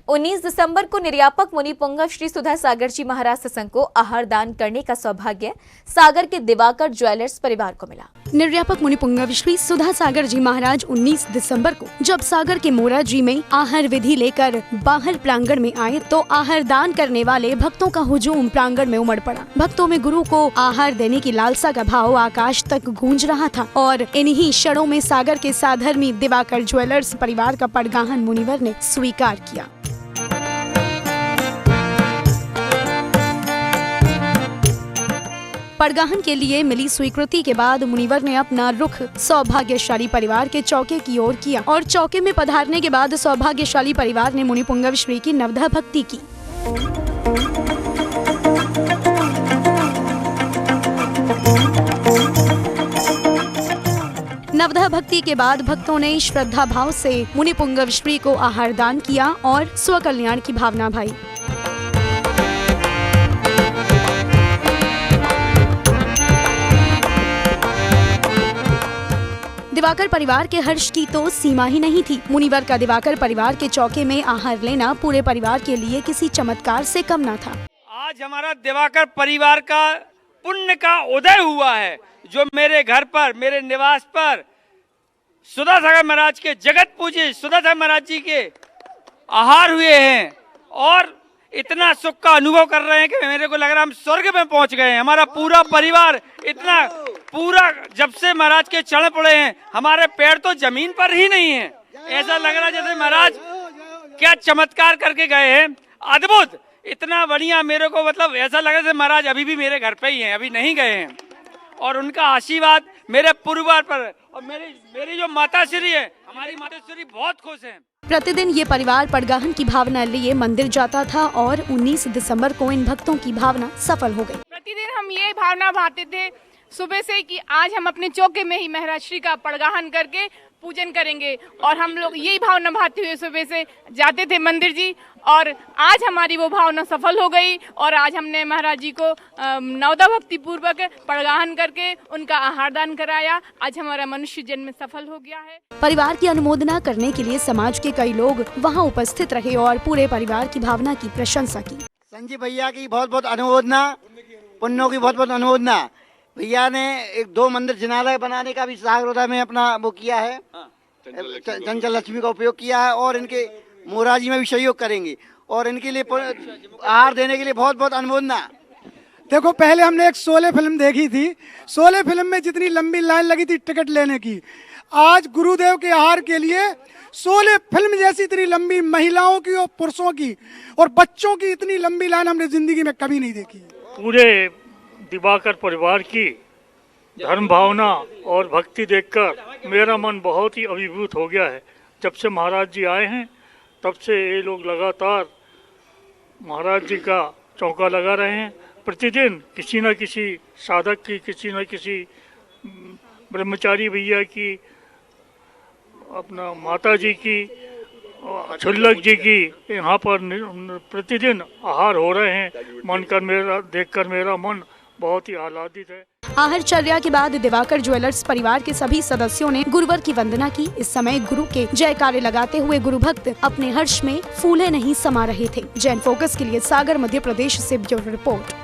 19 दिसंबर को निर्यापक मुनि पुंगव श्री सुधा सागर जी महाराज सत्संग को आहार दान करने का सौभाग्य सागर के दिवाकर ज्वेलर्स परिवार को मिला। निर्यापक मुनि पुंगव श्री सुधा सागर जी महाराज 19 दिसंबर को जब सागर के मोरा जी में आहार विधि लेकर बाहर प्रांगण में आए तो आहार दान करने वाले भक्तों का हुजूम प्रांगण में उमड़ पड़ा। भक्तों में गुरु को आहार देने की लालसा का भाव आकाश तक गूंज रहा था और इन्हीं क्षणों में सागर के साधर्मी दिवाकर ज्वेलर्स परिवार का पड़गाहन मुनिवर ने स्वीकार किया। पड़गाहन के लिए मिली स्वीकृति के बाद मुनिवर ने अपना रुख सौभाग्यशाली परिवार के चौके की ओर किया और चौके में पधारने के बाद सौभाग्यशाली परिवार ने मुनि पुंगव श्री की नवधा भक्ति की। नवधा भक्ति के बाद भक्तों ने श्रद्धा भाव से मुनि पुंगव श्री को आहार दान किया और स्वकल्याण की भावना भाई। दिवाकर परिवार के हर्ष की तो सीमा ही नहीं थी। मुनिवर का दिवाकर परिवार के चौके में आहार लेना पूरे परिवार के लिए किसी चमत्कार से कम न था। आज हमारा दिवाकर परिवार का पुण्य का उदय हुआ है, जो मेरे घर पर, मेरे निवास पर सुधा सागर महाराज के जगत पूज्य सुधा सागर महाराज जी के आहार हुए हैं और इतना सुख का अनुभव कर रहे हैं कि मेरे को लग रहा है हम स्वर्ग में पहुंच गए हैं। हमारा पूरा परिवार इतना पूरा, जब से महाराज के चरण पड़े हैं हमारे पैर तो जमीन पर ही नहीं है। ऐसा लग रहा है जैसे महाराज क्या चमत्कार करके गए हैं, अद्भुत, इतना बढ़िया। मेरे को मतलब ऐसा लग रहा है जैसे महाराज अभी भी मेरे घर पे ही हैं, अभी नहीं गए हैं। और उनका आशीर्वाद मेरे परिवार पर और मेरी जो माता श्री है, हमारी माता श्री बहुत खुश हैं। प्रतिदिन ये परिवार पड़गाहन की भावना लिए मंदिर जाता था और 19 दिसंबर को इन भक्तों की भावना सफल हो गई। प्रतिदिन हम ये भावना भाते थे सुबह से कि आज हम अपने चौके में ही महाराज श्री का पड़गाहन करके पूजन करेंगे और हम लोग यही भावना भाते हुए सुबह से जाते थे मंदिर जी। और आज हमारी वो भावना सफल हो गई और आज हमने महाराज जी को नवदा भक्ति पूर्वक पड़गाहन करके उनका आहार दान कराया। आज हमारा मनुष्य जन्म सफल हो गया है। परिवार की अनुमोदना करने के लिए समाज के कई लोग वहां उपस्थित रहे और पूरे परिवार की भावना की प्रशंसा की। संजीव भैया की बहुत बहुत अनुमोदना, पुण्यों की बहुत बहुत अनुमोदना। भैया ने 2 मंदिर जिनालय बनाने का भी सागरोदा में अपना वो किया है, चंचल लक्ष्मी का उपयोग किया है और इनके मोराजी में भी सहयोग करेंगे और इनके लिए आहार देने के लिए बहुत बहुत अनुमोदना। देखो, पहले हमने एक शोले फिल्म देखी थी। शोले फिल्म में जितनी लंबी लाइन लगी थी टिकट लेने की, आज गुरुदेव के आहार के लिए शोले फिल्म जैसी इतनी लंबी महिलाओं की और पुरुषों की और बच्चों की इतनी लंबी लाइन हमने जिंदगी में कभी नहीं देखी। पूरे दिवाकर परिवार की धर्म भावना और भक्ति देखकर मेरा मन बहुत ही अभिभूत हो गया है। जब से महाराज जी आए हैं तब से ये लोग लगातार महाराज जी का चौका लगा रहे हैं। प्रतिदिन किसी न किसी साधक की, किसी न किसी ब्रह्मचारी भैया की, अपना माता जी की, छुल्लक जी की यहाँ पर प्रतिदिन आहार हो रहे हैं। देखकर मेरा मन बहुत ही आह्लादित है। आहारचर्या के बाद दिवाकर ज्वेलर्स परिवार के सभी सदस्यों ने गुरुवर की वंदना की। इस समय गुरु के जयकारे लगाते हुए गुरु भक्त अपने हर्ष में फूले नहीं समा रहे थे। जैन फोकस के लिए सागर मध्य प्रदेश से ब्यूरो रिपोर्ट।